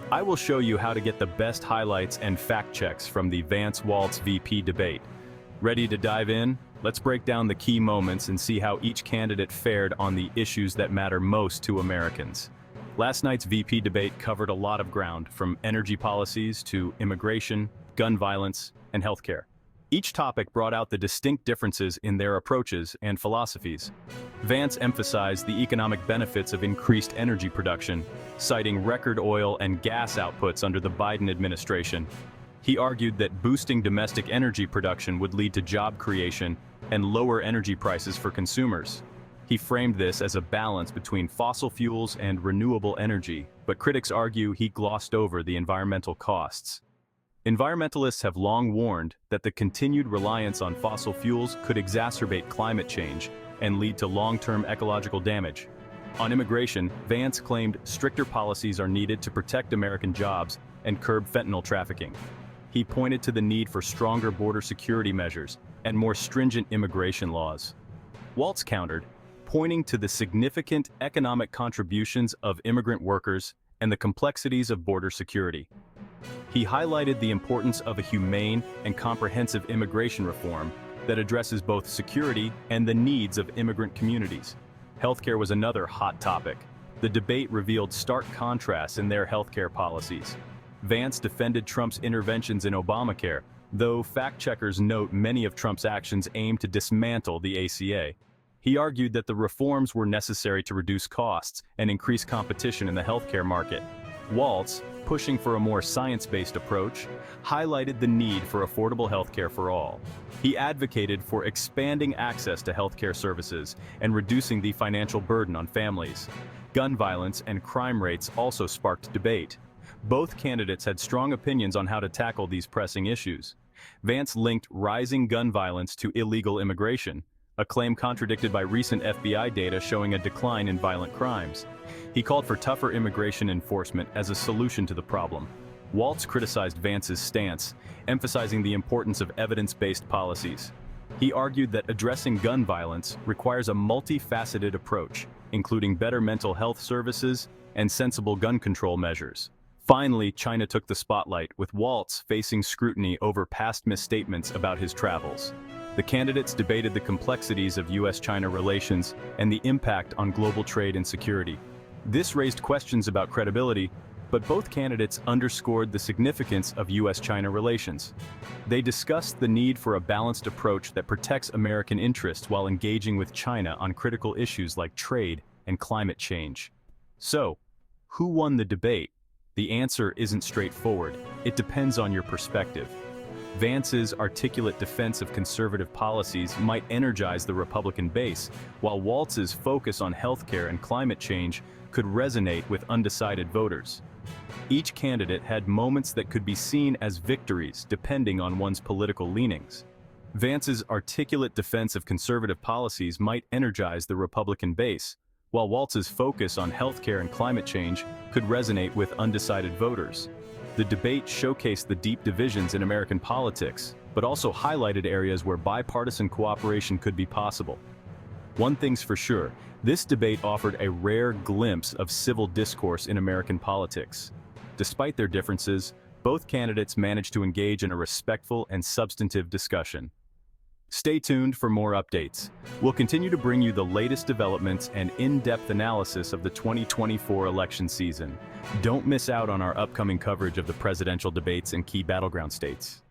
I will show you how to get the best highlights and fact checks from the Vance Walz VP debate. Ready to dive in? Let's break down the key moments and see how each candidate fared on the issues that matter most to Americans. Last night's VP debate covered a lot of ground, from energy policies to immigration, gun violence, and healthcare. Each topic brought out the distinct differences in their approaches and philosophies. Vance emphasized the economic benefits of increased energy production, citing record oil and gas outputs under the Biden administration. He argued that boosting domestic energy production would lead to job creation and lower energy prices for consumers. He framed this as a balance between fossil fuels and renewable energy, but critics argue he glossed over the environmental costs. Environmentalists have long warned that the continued reliance on fossil fuels could exacerbate climate change and lead to long-term ecological damage. On immigration, Vance claimed stricter policies are needed to protect American jobs and curb fentanyl trafficking. He pointed to the need for stronger border security measures and more stringent immigration laws. Walz countered, pointing to the significant economic contributions of immigrant workers and the complexities of border security. He highlighted the importance of a humane and comprehensive immigration reform that addresses both security and the needs of immigrant communities. Healthcare was another hot topic. The debate revealed stark contrasts in their healthcare policies. Vance defended Trump's interventions in Obamacare, though fact-checkers note many of Trump's actions aim to dismantle the ACA. He argued that the reforms were necessary to reduce costs and increase competition in the healthcare market. Walz, pushing for a more science-based approach, highlighted the need for affordable healthcare for all. He advocated for expanding access to healthcare services and reducing the financial burden on families. Gun violence and crime rates also sparked debate. Both candidates had strong opinions on how to tackle these pressing issues. Vance linked rising gun violence to illegal immigration, a claim contradicted by recent FBI data showing a decline in violent crimes. He called for tougher immigration enforcement as a solution to the problem. Walz criticized Vance's stance, emphasizing the importance of evidence-based policies. He argued that addressing gun violence requires a multifaceted approach, including better mental health services and sensible gun control measures. Finally, China took the spotlight, with Walz facing scrutiny over past misstatements about his travels. The candidates debated the complexities of U.S.-China relations and the impact on global trade and security. This raised questions about credibility, but both candidates underscored the significance of U.S.-China relations. They discussed the need for a balanced approach that protects American interests while engaging with China on critical issues like trade and climate change. So, who won the debate? The answer isn't straightforward. It depends on your perspective. Vance's articulate defense of conservative policies might energize the Republican base, while Walz's focus on healthcare and climate change could resonate with undecided voters. Each candidate had moments that could be seen as victories depending on one's political leanings. Vance's articulate defense of conservative policies might energize the Republican base, while Walz's focus on healthcare and climate change could resonate with undecided voters. The debate showcased the deep divisions in American politics, but also highlighted areas where bipartisan cooperation could be possible. One thing's for sure, this debate offered a rare glimpse of civil discourse in American politics. Despite their differences, both candidates managed to engage in a respectful and substantive discussion. Stay tuned for more updates. We'll continue to bring you the latest developments and in-depth analysis of the 2024 election season. Don't miss out on our upcoming coverage of the presidential debates in key battleground states.